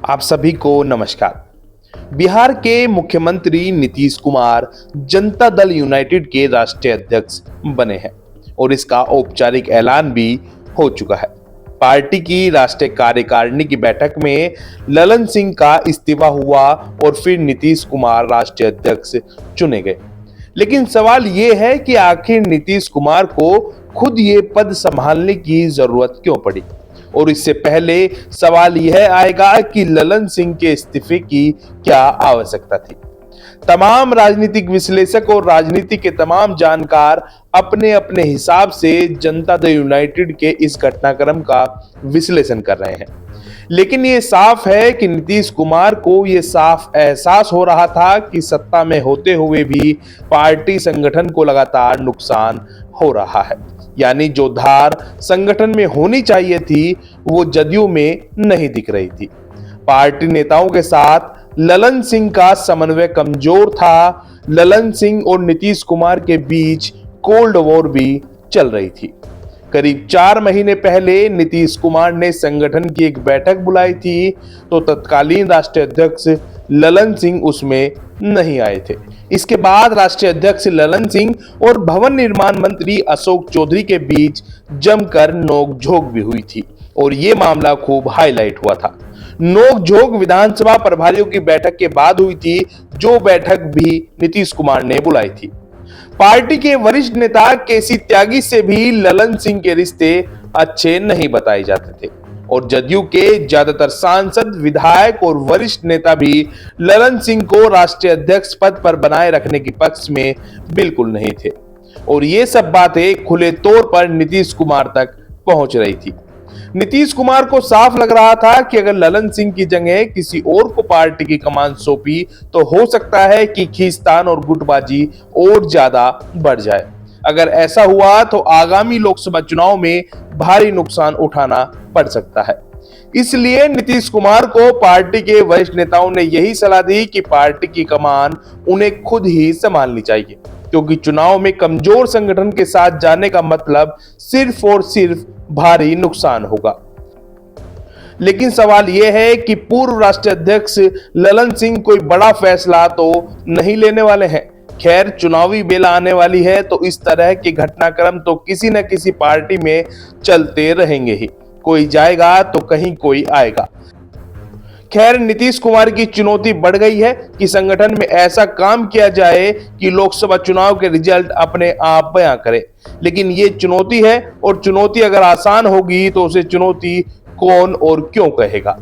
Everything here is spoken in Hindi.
आप सभी को नमस्कार। बिहार के मुख्यमंत्री नीतीश कुमार जनता दल यूनाइटेड के राष्ट्रीय अध्यक्ष बने हैं और इसका औपचारिक ऐलान भी हो चुका है। पार्टी की राष्ट्रीय कार्यकारिणी की बैठक में ललन सिंह का इस्तीफा हुआ और फिर नीतीश कुमार राष्ट्रीय अध्यक्ष चुने गए। लेकिन सवाल ये है कि आखिर नीतीश कुमार को खुद ये पद संभालने की जरूरत क्यों पड़ी। और इससे पहले सवाल यह आएगा कि ललन सिंह के इस्तीफे की क्या आवश्यकता थी। तमाम राजनीतिक विश्लेषक और राजनीति के तमाम जानकार अपने अपने हिसाब से जनता दल यूनाइटेड के इस घटनाक्रम का विश्लेषण कर रहे हैं। लेकिन ये साफ है कि नीतीश कुमार को ये साफ एहसास हो रहा था कि सत्ता में होते हुए भी पार्टी संगठन को लगातार नुकसान हो रहा है। यानी जो धार संगठन में होनी चाहिए थी वो जदयू में नहीं दिख रही थी। पार्टी नेताओं के साथ ललन सिंह का समन्वय कमजोर था। ललन सिंह और नीतीश कुमार के बीच कोल्ड वॉर भी चल रही थी। करीब 4 महीने पहले नीतीश कुमार ने संगठन की एक बैठक बुलाई थी तो तत्कालीन राष्ट्रीय अध्यक्ष ललन सिंह उसमें नहीं आए थे। इसके बाद राष्ट्रीय अध्यक्ष ललन सिंह और भवन निर्माण मंत्री अशोक चौधरी के बीच जमकर नोकझोंक भी हुई थी और ये मामला खूब हाईलाइट हुआ था। नोकझोंक विधानसभा प्रभारियों की बैठक के बाद हुई थी, जो बैठक भी नीतीश कुमार ने बुलाई थी। पार्टी के वरिष्ठ नेता केसी त्यागी से भी ललन सिंह के रिश्ते अच्छे नहीं बताए जाते थे और जदयू के ज्यादातर सांसद, विधायक और वरिष्ठ नेता भी ललन सिंह को राष्ट्रीय अध्यक्ष पद पर बनाए रखने के पक्ष में बिल्कुल नहीं थे और ये सब बातें खुले तौर पर नीतीश कुमार तक पहुंच रही थी। नीतीश कुमार को साफ लग रहा था कि अगर ललन सिंह की जगह किसी और को पार्टी की कमान सौंपी तो हो सकता है कि खींचतान और गुटबाजी और ज्यादा बढ़ जाए। अगर ऐसा हुआ तो आगामी लोकसभा चुनाव में भारी नुकसान उठाना पड़ सकता है। इसलिए नीतीश कुमार को पार्टी के वरिष्ठ नेताओं ने यही सलाह दी कि पार्टी की कमान उन्हें खुद ही संभालनी चाहिए, क्योंकि चुनाव में कमजोर संगठन के साथ जाने का मतलब सिर्फ और सिर्फ भारी नुकसान होगा। लेकिन सवाल यह है कि पूर्व राष्ट्रीय अध्यक्ष ललन सिंह कोई बड़ा फैसला तो नहीं लेने वाले हैं। खैर, चुनावी बेला आने वाली है तो इस तरह के घटनाक्रम तो किसी न किसी पार्टी में चलते रहेंगे ही। कोई जाएगा तो कहीं कोई आएगा। खैर, नीतीश कुमार की चुनौती बढ़ गई है कि संगठन में ऐसा काम किया जाए कि लोकसभा चुनाव के रिजल्ट अपने आप बयां करे। लेकिन ये चुनौती है और चुनौती अगर आसान होगी तो उसे चुनौती कौन और क्यों कहेगा।